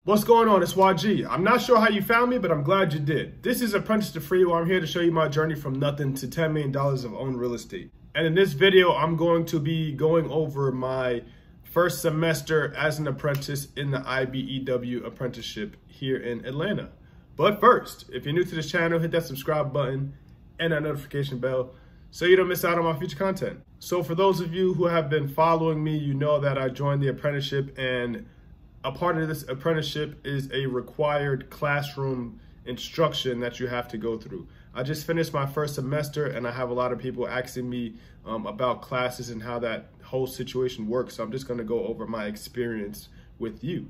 What's going on? It's YG. I'm not sure how you found me, but I'm glad you did. This is Apprentice to Free, where I'm here to show you my journey from nothing to $10 million of owned real estate. And in this video, I'm going to be going over my first semester as an apprentice in the IBEW Apprenticeship here in Atlanta. But first, if you're new to this channel, hit that subscribe button and that notification bell so you don't miss out on my future content. So for those of you who have been following me, you know that I joined the apprenticeship, and a part of this apprenticeship is a required classroom instruction that you have to go through. I just finished my first semester, and I have a lot of people asking me about classes and how that whole situation works. So I'm just gonna go over my experience with you.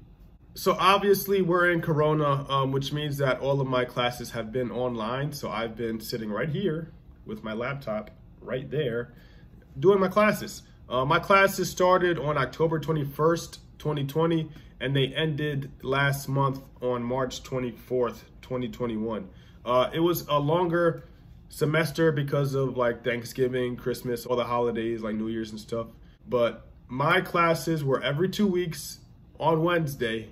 So obviously we're in Corona, which means that all of my classes have been online. So I've been sitting right here with my laptop right there doing my classes. My classes started on October 21st, 2020, and they ended last month on March 24th, 2021. It was a longer semester because of like Thanksgiving, Christmas, all the holidays like New Year's and stuff. But my classes were every 2 weeks on Wednesday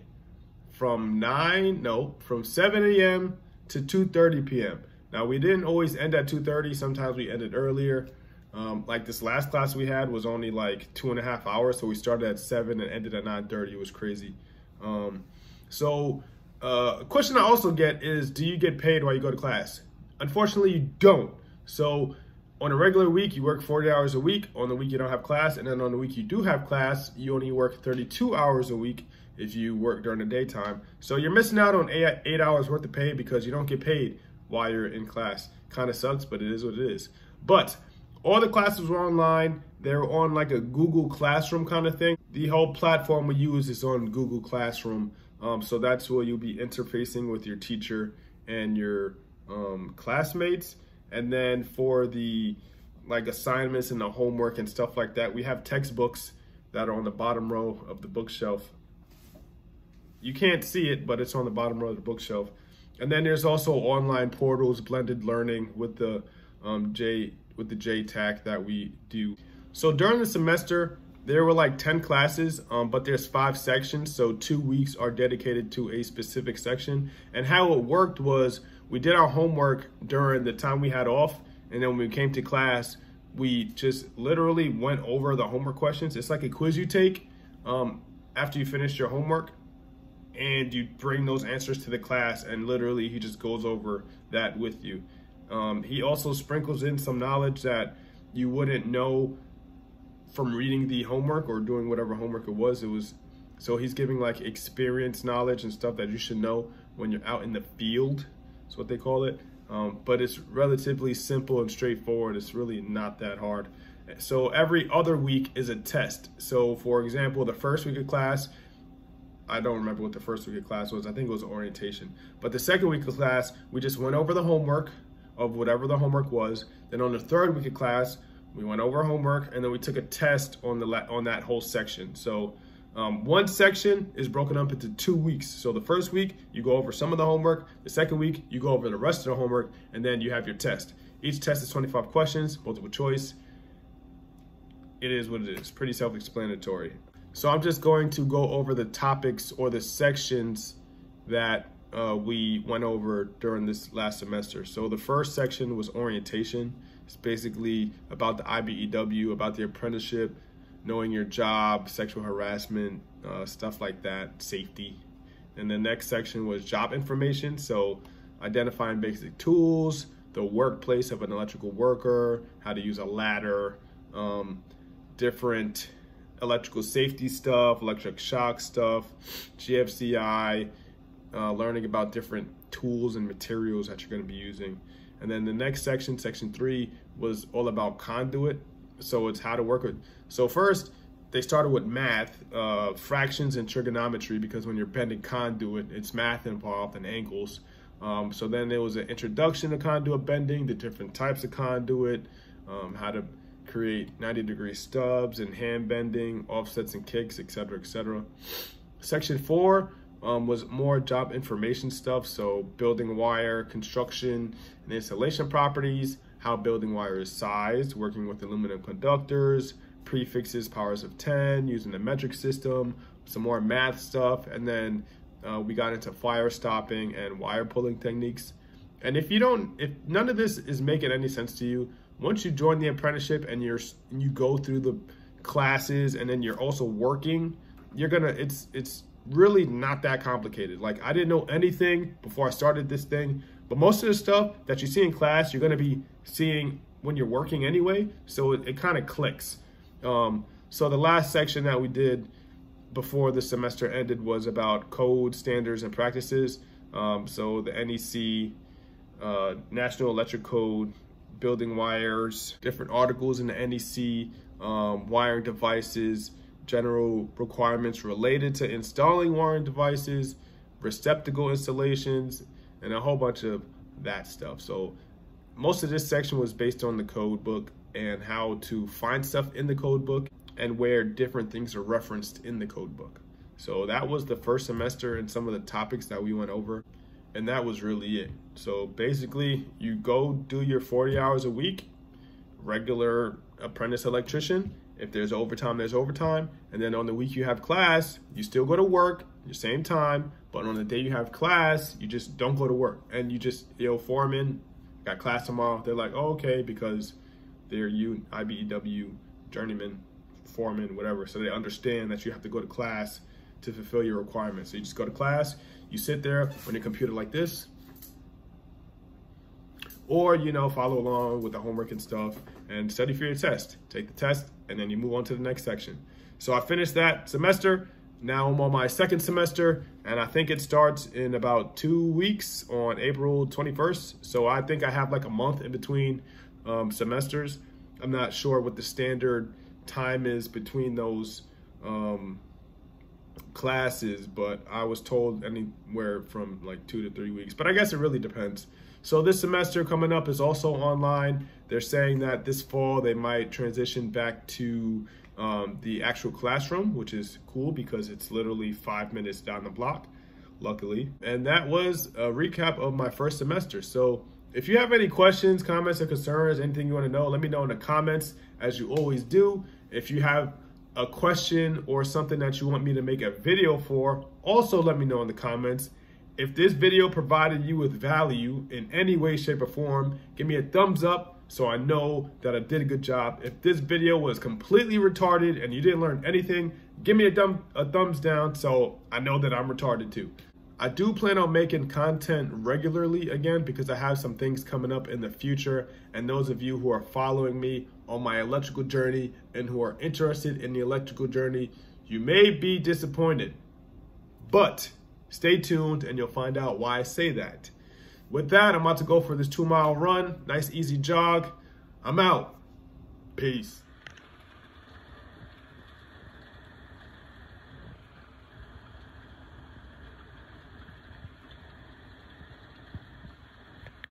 from 7 a.m. to 2:30 p.m. Now, we didn't always end at 2:30. Sometimes we ended earlier. Like this last class we had was only like 2.5 hours. So we started at 7 and ended at 9:30. It was crazy. A question I also get is, do you get paid while you go to class? Unfortunately, you don't. So on a regular week, you work 40 hours a week. On the week you don't have class. And then on the week you do have class, you only work 32 hours a week if you work during the daytime. So you're missing out on 8 hours worth of pay because you don't get paid while you're in class. Kind of sucks, but it is what it is. But all the classes were online. They were on like a Google Classroom kind of thing. The whole platform we use is on Google Classroom. So that's where you'll be interfacing with your teacher and your classmates. And then for the like assignments and the homework and stuff like that, we have textbooks that are on the bottom row of the bookshelf. You can't see it, but it's on the bottom row of the bookshelf. And then there's also online portals, blended learning with the JTAC that we do. So during the semester, there were like 10 classes, but there's 5 sections. So 2 weeks are dedicated to a specific section. And how it worked was we did our homework during the time we had off. And then when we came to class, we just literally went over the homework questions. It's like a quiz you take after you finish your homework, and you bring those answers to the class, and literally he just goes over that with you. He also sprinkles in some knowledge that you wouldn't know from reading the homework or doing whatever homework it was. So he's giving like experience knowledge and stuff that you should know when you're out in the field. That's what they call it. But it's relatively simple and straightforward. It's really not that hard. So every other week is a test. So for example, the first week of class, I don't remember what the first week of class was. I think it was orientation. But the second week of class, we just went over the homework of whatever the homework was. Then on the third week of class, we went over homework, and then we took a test on that whole section. So one section is broken up into 2 weeks. So the first week, you go over some of the homework. The second week, you go over the rest of the homework, and then you have your test. Each test is 25 questions, multiple choice. It is what it is, pretty self-explanatory. So I'm just going to go over the topics or the sections that we went over during this last semester. So the first section was orientation. It's basically about the IBEW, about the apprenticeship, knowing your job, sexual harassment, stuff like that, safety. And the next section was job information. So identifying basic tools, the workplace of an electrical worker, how to use a ladder, different electrical safety stuff, electric shock stuff, GFCI, learning about different tools and materials that you're going to be using. And then the next section, section 3, was all about conduit. So it's how to work with. So first, they started with math, fractions and trigonometry, because when you're bending conduit, it's math involved and angles. So then there was an introduction to conduit bending, the different types of conduit, how to create 90-degree stubs and hand bending, offsets and kicks, etc., etc. Section 4 was more job information stuff. So building wire, construction and installation properties, how building wire is sized, working with aluminum conductors, prefixes, powers of 10, using the metric system, some more math stuff, and then We got into fire stopping and wire pulling techniques. And if none of this is making any sense to you, once you join the apprenticeship and you go through the classes and then you're also working, it's really not that complicated. Like, I didn't know anything before I started this thing, but most of the stuff that you see in class, you're gonna be seeing when you're working anyway. So it kind of clicks. So the last section that we did before the semester ended was about code, standards, and practices. So the NEC, National Electric Code, building wires, different articles in the NEC, wiring devices, general requirements related to installing wiring devices, receptacle installations, and a whole bunch of that stuff. So most of this section was based on the code book and how to find stuff in the code book and where different things are referenced in the code book. So that was the first semester and some of the topics that we went over, and that was really it. So basically, you go do your 40 hours a week, regular apprentice electrician. If there's overtime, there's overtime. And then on the week you have class, you still go to work your same time, but on the day you have class, you just don't go to work. And you just, foreman, got class tomorrow. They're like, oh, okay, because they're IBEW journeyman, foreman, whatever. So they understand that you have to go to class to fulfill your requirements. So you just go to class, you sit there on your computer like this, or, follow along with the homework and stuff and study for your test. Take the test, and then you move on to the next section. So I finished that semester. Now I'm on my second semester, and I think it starts in about 2 weeks on April 21st. So I think I have like a month in between semesters. I'm not sure what the standard time is between those classes, but I was told anywhere from like 2 to 3 weeks, but I guess it really depends. So this semester coming up is also online. They're saying that this fall they might transition back to the actual classroom, which is cool because it's literally 5 minutes down the block, luckily. And that was a recap of my first semester. So if you have any questions, comments, or concerns, anything you want to know, let me know in the comments, as you always do. If you have a question or something that you want me to make a video for, also let me know in the comments. If this video provided you with value in any way, shape, or form, give me a thumbs up so I know that I did a good job. If this video was completely retarded and you didn't learn anything, give me a thumbs down so I know that I'm retarded too. I do plan on making content regularly again because I have some things coming up in the future, and those of you who are following me on my electrical journey and who are interested in the electrical journey, you may be disappointed, but stay tuned and you'll find out why I say that. With that, I'm about to go for this 2-mile run. Nice, easy jog. I'm out. Peace.